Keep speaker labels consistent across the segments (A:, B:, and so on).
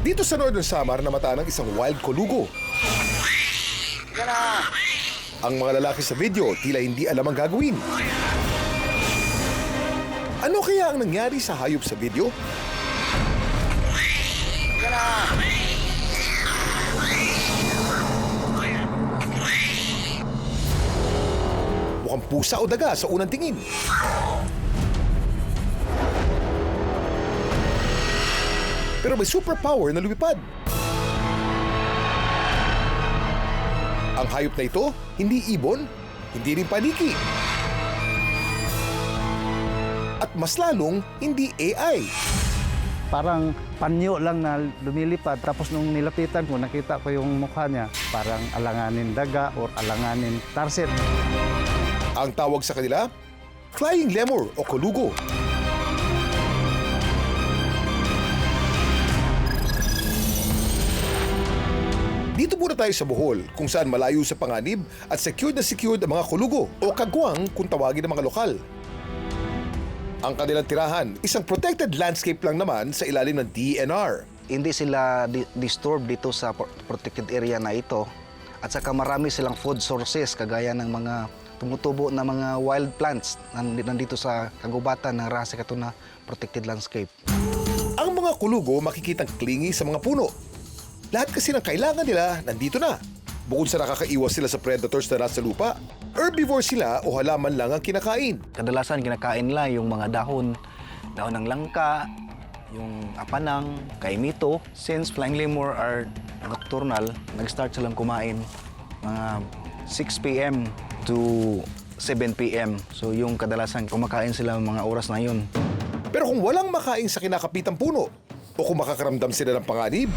A: Dito sa Northern Samar, namataan ng isang wild kolugo. Ang mga lalaki sa video tila hindi alam ang gagawin. Ano kaya ang nangyari sa hayop sa video? Mukhang pusa o daga sa unang tingin. Pero may superpower na lumipad. Ang hayop na ito, hindi ibon, hindi rin paniki. At mas lalong, hindi AI.
B: Parang panyo lang na lumilipad. Tapos nung nilapitan ko, nakita ko yung mukha niya. Parang alanganin daga or alanganin tarset.
A: Ang tawag sa kanila, flying lemur o kolugo. Dito muna tayo sa Bohol, kung saan malayo sa panganib at secured na secured ang mga kulugo o kagwang kung tawagin ng mga lokal. Ang kanilang tirahan, isang protected landscape lang naman sa ilalim ng DNR.
C: Hindi sila disturbed dito sa protected area na ito. At saka marami silang food sources kagaya ng mga tumutubo na mga wild plants nandito sa kagubatan ng Rasa Katuna Protected Landscape.
A: Ang mga kulugo makikitang clingy sa mga puno. Lahat kasi ng kailangan nila nandito na. Bukod sa nakakaiwas sila sa predators na nasa lupa, herbivore sila o halaman lang ang kinakain.
C: Kadalasan kinakain nila yung mga dahon ng langka, yung apanang, kaimito. Since flying lemur are nocturnal, nag-start silang kumain mga 6 p.m. to 7 p.m. So yung kadalasan kumakain sila mga oras na yun.
A: Pero kung walang makain sa kinakapitang puno o kung makakaramdam sila ng panganib,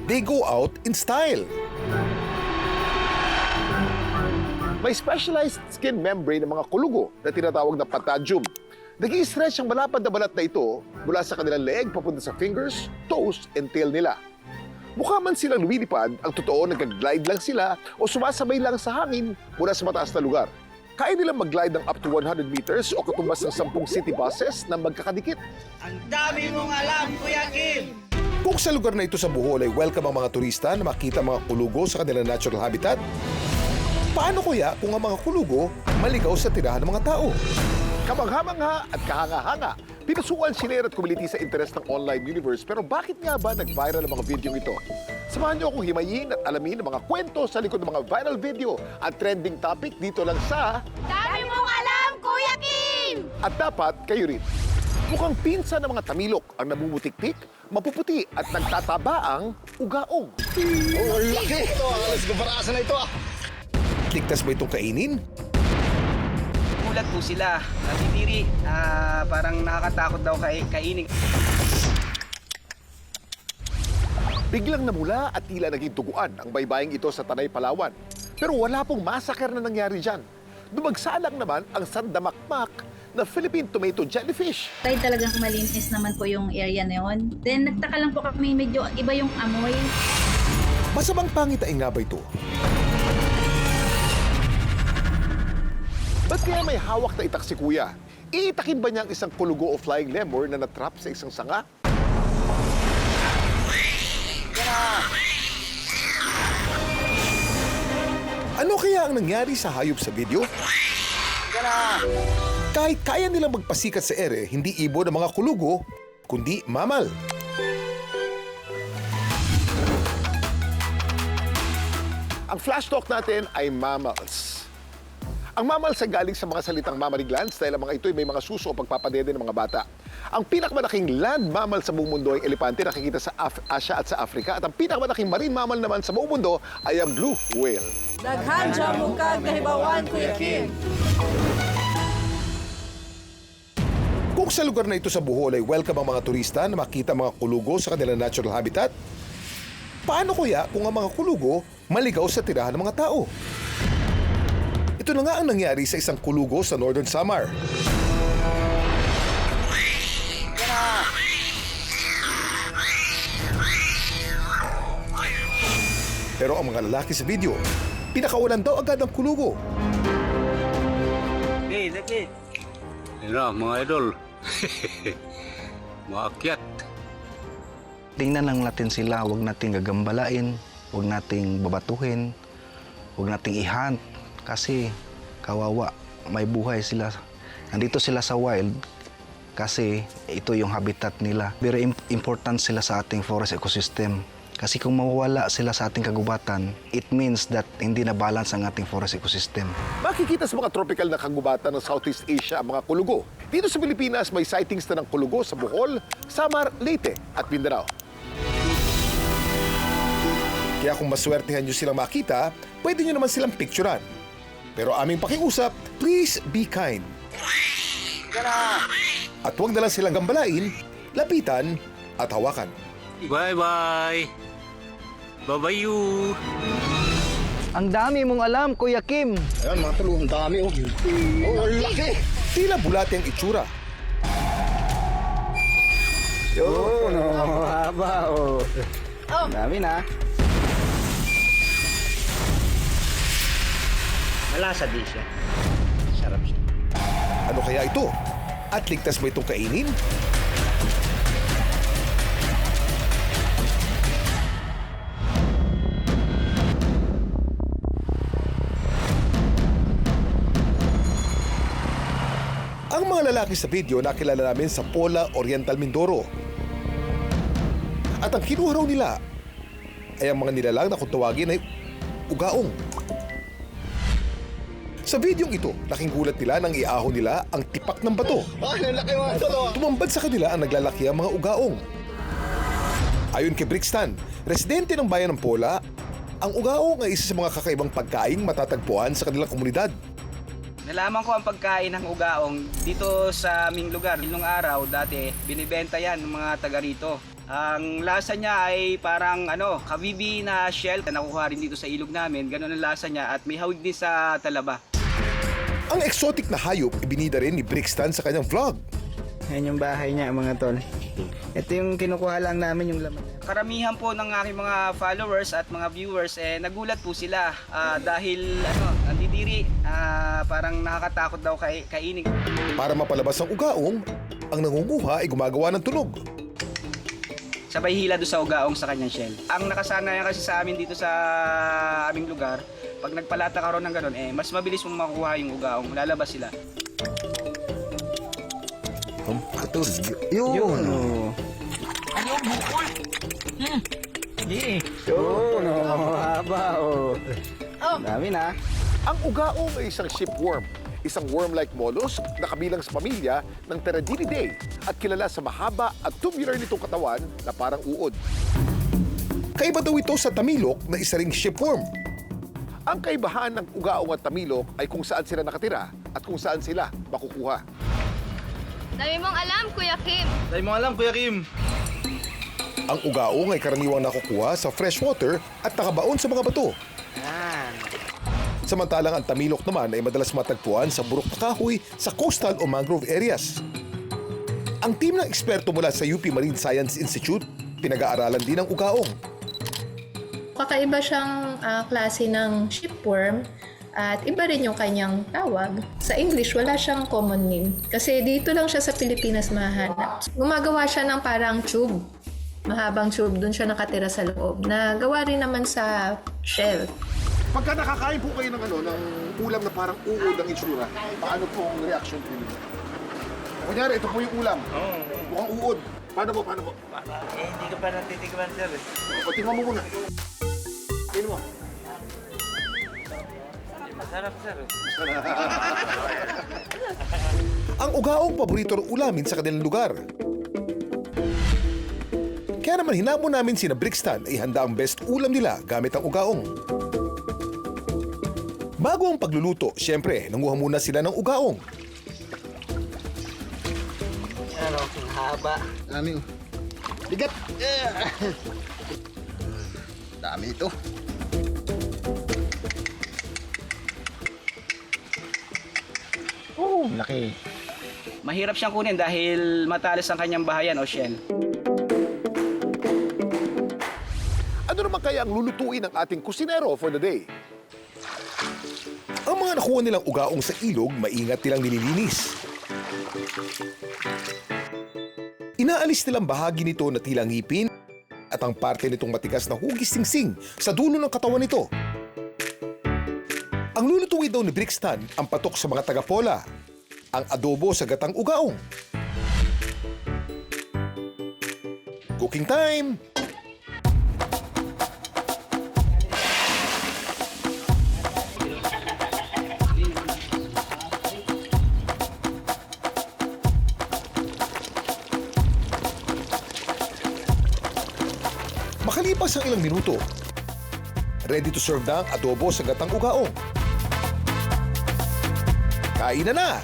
A: they go out in style. May specialized skin membrane ng mga kulugo na tinatawag na patagium. Nag-i-stretch ang malapad na balat na ito mula sa kanilang leeg papunta sa fingers, toes, and tail nila. Mukha man silang lumilipad, ang totoo nag-glide lang sila o sumasabay lang sa hangin mula sa mataas na lugar. Kaya nilang mag-glide ng up to 100 meters o katumbas ng 10 city buses na magkakadikit.
D: Ang dami mong alam, Kuya Kim!
A: Kung sa lugar na ito sa Bohol ay welcome ang mga turista na makita mga kulugo sa kanilang natural habitat, paano kaya kung ang mga kulugo maligaw sa tirahan ng mga tao? Kamangha-mangha at kahanga-hanga, pinusukan sinera at community sa interest ng online universe. Pero bakit nga ba nag-viral ang mga video ito? Samahan niyo akong himayin at alamin ang mga kwento sa likod ng mga viral video at trending topic dito lang sa
E: Dami mong alam, Kuya Kim!
A: At dapat kayo rin. Mukhang pinsan ng mga tamilok ang namumutik-tik, mapuputi at nagtataba ang ugaong.
F: Oh, laki! Ito, alas ko para asa na ito ah!
A: Ligtas ba itong kainin?
D: Gulat po sila. Natitiri. Parang nakakatakot daw kainin.
A: Biglang namula at tila naging tuguan ang baybaying ito sa Tanay, Palawan. Pero wala pong massacre na nangyari dyan. Dumagsalang naman ang sandamakmak na Philippine tomato jellyfish.
G: Tayo talagang malinis naman po yung area na yun. Then nagtaka lang po kami medyo iba yung amoy.
A: Masamang pangitain nga ba ito? Ba't kaya may hawak na itak si Kuya? Iitakin ba niya ang isang kulugo o flying lemur na natrap sa isang sanga? Ano kaya ang nangyari sa hayop sa video? Kahit kaya nilang magpasikat sa ere, hindi ibon ang mga kulugo, kundi mamal. Ang flash talk natin ay mammals. Ang mammals ay galing sa mga salitang mammary glands dahil ang mga ito ay may mga suso o pagpapadede ng mga bata. Ang pinakamalaking land mammal sa buong mundo ay elepante, nakikita sa Asia at sa Africa. At ang pinakamalaking marine mammal naman sa buong mundo ay ang blue whale.
H: Daghan siya mong kahibawan, Kuya Kim.
A: Kung sa lugar na ito sa Bohol ay welcome ang mga turista na makita mga kulugo sa kanilang natural habitat, paano kaya kung ang mga kulugo maligaw sa tirahan ng mga tao? Ito na nga ang nangyari sa isang kulugo sa Northern Samar. Pero ang mga lalaki sa video, pinakawalan daw agad ang kulugo.
D: Hey, laki.
F: Yan na, mga idol.
I: Maakyat.
C: Tingnan lang natin sila, huwag nating gagambalain, huwag nating babatuhin, huwag nating i-hunt kasi kawawa, may buhay sila. Nandito sila sa wild kasi ito yung habitat nila. Very important sila sa ating forest ecosystem. Kasi kung mawawala sila sa ating kagubatan, it means that hindi na balance ang ating forest ecosystem.
A: Makikita sa mga tropical na kagubatan ng Southeast Asia ang mga kulugo. Dito sa Pilipinas, may sightings na ng kulugo sa Bohol, Samar, Leyte at Mindanao. Kaya kung maswertehan nyo silang makita, pwede nyo naman silang picturean. Pero aming pakiusap, please be kind. At huwag na lang silang gambalain, lapitan at hawakan.
I: Bye-bye. Bye-bye you.
C: Ang dami mong alam, Kuya Kim.
F: Ayan mga tol, ang dami oh. Oh, ang laki.
A: Tila bulate ang itsura.
C: Yun, haba oh. Dami na.
D: Malasa din siya. Sarap siya.
A: Ano kaya ito? At ligtas ba itong kainin? Ang mga lalaki sa video nakilala namin sa Pola Oriental Mindoro. At ang kinuha raw nila ay ang mga nilalang na kung tawagin ay ugaong. Sa videong ito, laking gulat nila nang iahon nila ang tipak ng bato.
F: Ay, ang laki mga tol oh.
A: Tumambad sa kanila ang naglalaki ang mga ugaong. Ayon kay Brixton, residente ng bayan ng Pola, ang ugaong ay isa sa mga kakaibang pagkaing matatagpuan sa kanilang komunidad.
D: Nalaman ko ang pagkain ng ugaong dito sa aming lugar. Nung araw, dati, binibenta yan ng mga taga rito. Ang lasa niya ay parang kabibi na shell na nakuha rin dito sa ilog namin. Ganun ang lasa niya at may hawig din sa talaba.
A: Ang exotic na hayop ibinida rin ni Brixton sa kanyang vlog.
C: Yan yung bahay niya, mga tol. Ito yung kinukuha lang namin yung laman niya.
D: Karamihan po ng aking mga followers at mga viewers nagulat po sila dahil nandidiri, parang nakakatakot daw kainin.
A: Para mapalabas ang ugaong, ang nangunguha ay gumagawa ng tunog.
D: Sabay hila doon sa ugaong sa kanyang shell. Ang nakasanayan kasi sa amin dito sa aming lugar, pag nagpalata ka ron ng ganun, mas mabilis mong makukuha yung ugaong, lalabas sila.
C: Yun. Oh. Yun, haba oh. Dami na.
A: Ang ugaong ay isang shipworm, isang worm-like mollusk na kabilang sa pamilya ng Pteridinidae at kilala sa mahaba at tubular nitong katawan na parang uod. Kaiba daw ito sa tamilok na isa ring shipworm. Ang kaibahan ng ugaong at tamilok ay kung saan sila nakatira at kung saan sila makukuha.
E: Dami mong alam, Kuya Kim.
C: Dahil mo alam, Kuya Kim.
A: Ang ugaong ay karaniwang nakukuha sa freshwater at nakabaon sa mga bato. Samantalang ang tamilok naman ay madalas matagpuan sa burok na kahoy sa coastal o mangrove areas. Ang team ng eksperto mula sa UP Marine Science Institute, pinag-aaralan din ang ugaong.
J: Kakaiba siyang klase ng shipworm at iba rin yung kanyang tawag. Sa English, wala siyang common name. Kasi dito lang siya sa Pilipinas mahanap. Gumagawa siya ng parang tube. Mahabang tube, dun siya nakatira sa loob. Nagawa rin naman sa shell.
A: Pagka nakakain po kayo ng ng ulam na parang uod ang itsura, paano po ang reaction po ninyo? Kunyari, ito po yung ulam. Mukhang uod. Paano po?
D: Hindi ka pa natitikman, sir.
A: O, tingnan mo muna. Tingnan mo.
D: Masarap, sir.
A: Ang ugaong paborito ng ulamin sa kanilang lugar. Kaya naman hinamon namin sina Brixton ay handa ang best ulam nila gamit ang ugaong. Bago ang pagluluto, syempre, nanguha muna sila ng ugaong.
D: Ang haba.
F: Dami oh. Bigat. Dami ito.
C: Oh, laki.
D: Mahirap siyang kunin dahil matalas ang kanyang bahayan o shell.
A: Ano naman kaya ang lulutuin ng ating kusinero for the day? Ang mga nakuha nilang ugaong sa ilog, maingat nilang nililinis. Inaalis nilang bahagi nito na tila ngipin at ang parte nitong matigas na hugis singsing sa dulo ng katawan nito. Ang lulutuin daw ni Brixton ang patok sa mga taga-Pola, ang adobo sa gatang ugaong. Cooking time! Makalipas ang ilang minuto, ready to serve na ang adobo sa gatang ugaong. Kain na!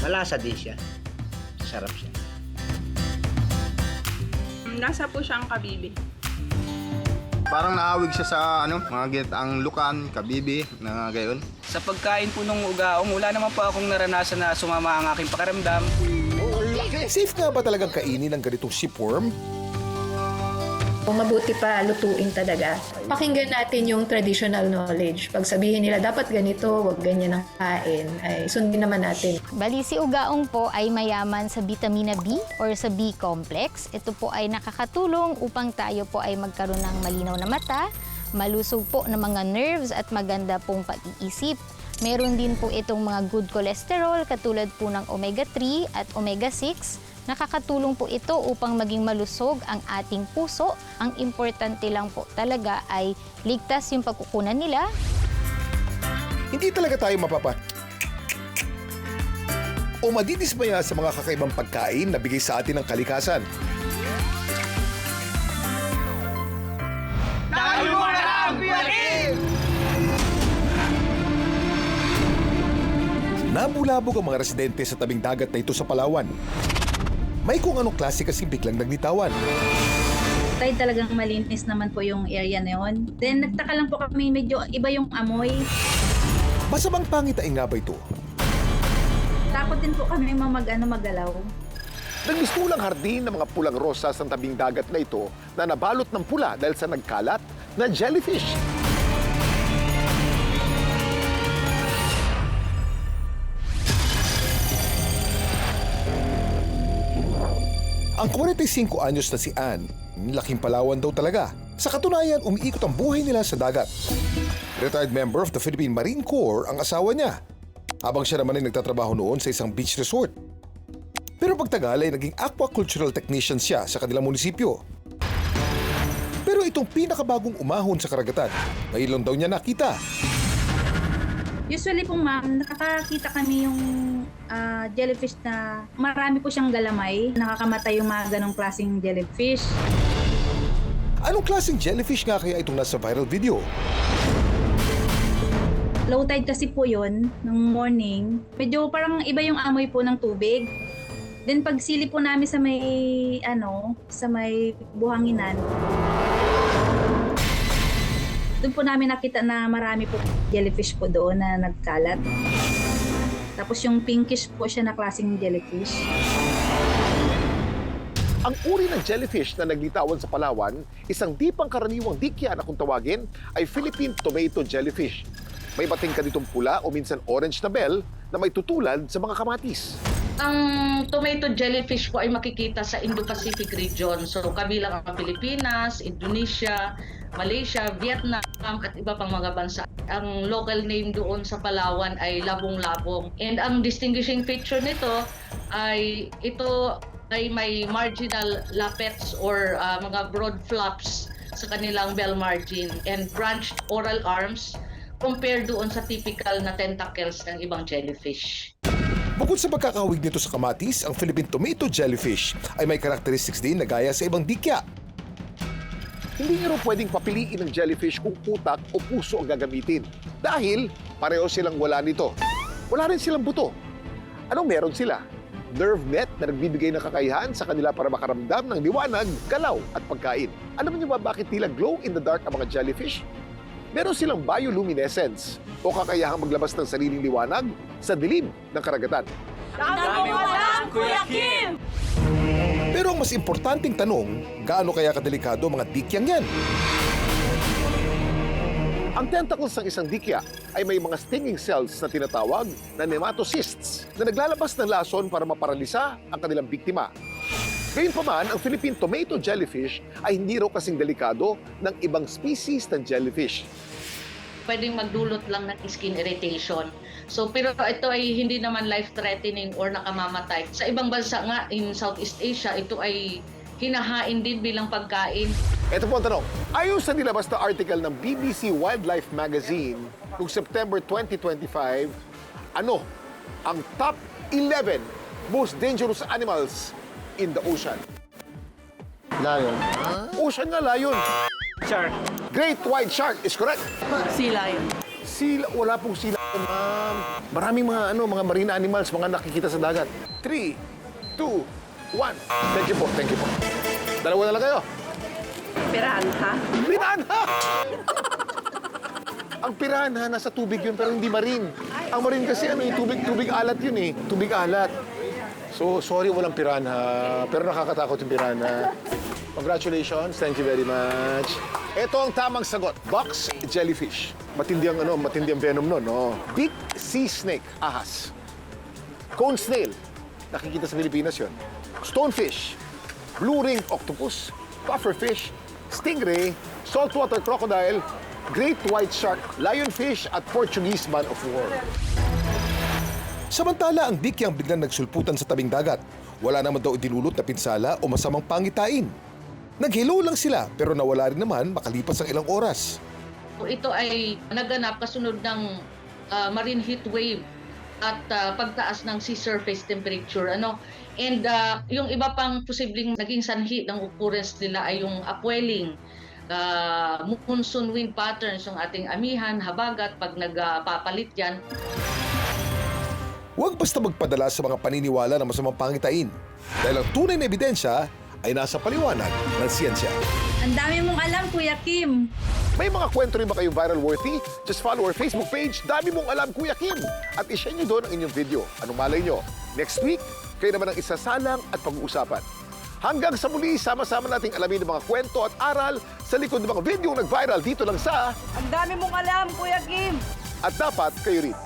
D: Malasa din siya. Sarap siya.
H: Nasa po siyang kabibi.
F: Parang naawig siya sa mga ginataang lukan, kabibi, na gayon.
D: Sa pagkain po ng ugaong, wala naman po akong naranasan na sumama ang aking pakiramdam.
A: Safe nga ba talagang kainin ang ganitong shipworm?
J: Kung mabuti pa, lutuin talaga. Pakinggan natin yung traditional knowledge. Pag sabihin nila, dapat ganito, wag ganyan ang kain, ay sundin naman natin.
E: Bali, si ugaong po ay mayaman sa vitamina B or sa B complex. Ito po ay nakakatulong upang tayo po ay magkaroon ng malinaw na mata, malusog po ng mga nerves at maganda pong pag-iisip. Meron din po itong mga good cholesterol katulad po ng omega-3 at omega-6. Nakakatulong po ito upang maging malusog ang ating puso. Ang importante lang po talaga ay ligtas yung pagkukunan nila.
A: Hindi talaga tayo mapapa o madidismaya sa mga kakaibang pagkain na bigay sa atin ng kalikasan. Nabulabog ang mga residente sa tabing dagat na ito sa Palawan. May kung anong klase kasi biglang nagnitawan.
G: Tay, talagang malinis naman po yung area na yun. Then nagtaka lang po kami, medyo iba yung amoy.
A: Masamang pangitain nga ba ito?
G: Takot din po kami magalaw.
A: Nagmistulang hardin ng mga pulang rosas ng tabing dagat na ito na nabalot ng pula dahil sa nagkalat na jellyfish. Ang 45 anyos na si Anne, laking Palawan daw talaga. Sa katunayan, umiikot ang buhay nila sa dagat. Retired member of the Philippine Marine Corps ang asawa niya, habang siya naman ay nagtatrabaho noon sa isang beach resort. Pero pagtagal ay naging aquacultural technician siya sa kanilang munisipyo. Pero itong pinakabagong umahon sa karagatan, ngayon daw niya nakita.
G: Usually po ma'am, nakakakita kami yung jellyfish na marami po siyang galamay. Nakakamatay yung mga ganong klaseng jellyfish.
A: Anong klaseng jellyfish nga kaya itong nasa viral video?
G: Low tide kasi po yun, ng morning. Medyo parang iba yung amoy po ng tubig. Then pag silip po namin sa may buhanginan, doon po namin nakita na marami po jellyfish po doon na nagkalat. Tapos yung pinkish po siya na klaseng jellyfish.
A: Ang uri ng jellyfish na naglitawan sa Palawan, isang di pangkaraniwang dikya na kung tawagin, ay Philippine tomato jellyfish. May bating kanitong pula o minsan orange na bell na may tutulad sa mga kamatis.
K: Ang tomato jellyfish po ay makikita sa Indo-Pacific region. So kabilang ang Pilipinas, Indonesia, Malaysia, Vietnam at iba pang mga bansa. Ang local name doon sa Palawan ay labong-labong. And ang distinguishing feature nito ay ito ay may marginal lappets or mga broad flaps sa kanilang bell margin and branched oral arms compared doon sa typical na tentacles ng ibang jellyfish.
A: Bukod sa pagkakahawig nito sa kamatis, ang Philippine tomato jellyfish ay may characteristics din na gaya sa ibang dikya. Hindi niyo pwedeng papiliin ng jellyfish kung utak o puso ang gagamitin dahil pareho silang wala nito. Wala rin silang buto. Anong meron sila? Nerve net na nagbibigay ng kakayahan sa kanila para makaramdam ng liwanag, galaw at pagkain. Alam niyo ba bakit tila glow in the dark ang mga jellyfish? Meron silang bioluminescence o kakayahang maglabas ng sariling liwanag sa dilim ng karagatan.
H: Dami mo alam, Kuya Kim!
A: Pero ang mas importanteng tanong, gaano kaya kadelikado ang mga dikyang yan? Ang tentacles ng isang dikya ay may mga stinging cells na tinatawag na nematocysts na naglalabas ng lason para maparalisa ang kanilang biktima. Gayunpaman, ang Philippine tomato jellyfish ay hindi raw kasing delikado ng ibang species ng jellyfish.
K: Pwedeng magdulot lang ng skin irritation. So, pero ito ay hindi naman life-threatening or nakamamatay. Sa ibang bansa nga, in Southeast Asia, ito ay hinahain din bilang pagkain.
A: Ito po ang tanong. Ayon sa nilabas na article ng BBC Wildlife Magazine noong September 2025, ano ang top 11 most dangerous animals in the ocean?
F: Lion.
A: Ocean nga, lion.
I: Shark.
A: Great white shark is correct.
H: Sea lion.
A: Wala pong sila, ma'am. Maraming mga marine animals, mga nakikita sa dagat. 3, 2, 1. Thank you po, thank you po. Dalawa na lang kayo.
H: Piranha.
A: Piranha! Ang piranha, nasa tubig yun, pero hindi marine. Ang marine kasi yung tubig alat yun eh. Tubig alat. So, sorry, walang piranha. Pero nakakatakot yung piranha. Congratulations. Thank you very much. Ito ang tamang sagot. Box jellyfish. Matindi ang venom nun, no? Big sea snake, ahas. Cone snail. Nakikita sa Pilipinas yun. Stonefish. Blue ring octopus. Pufferfish. Stingray. Saltwater crocodile. Great white shark. Lionfish at Portuguese man of war. Samantala, ang bikyang biglang nagsulputan sa tabing dagat. Wala naman daw idinulot na pinsala o masamang pangitain. Nag-hello lang sila pero nawala rin naman makalipas ang ilang oras.
K: Ito ay naganap kasunod ng marine heat wave at pagtaas ng sea surface temperature. And yung iba pang posibleng naging sanhi ng occurrence nila ay yung upwelling, monsoon wind patterns, yung ating amihan, habagat, pag nagpapalit yan.
A: Huwag basta magpadala sa mga paniniwala ng masamang pangitain. Dahil ang tunay na ebidensya ay nasa paliwanag ng siyensya.
G: Ang dami mong alam, Kuya Kim.
A: May mga kwento rin ba kayong viral worthy? Just follow our Facebook page, Dami Mong Alam Kuya Kim. At ishare nyo doon ang inyong video. Anong malay nyo? Next week, kayo naman ang isasalang at pag-uusapan. Hanggang sa muli, sama-sama nating alamin ang mga kwento at aral sa likod ng mga video nag-viral dito lang sa
H: Ang dami mong alam, Kuya Kim.
A: At Dapat Kayo Rin.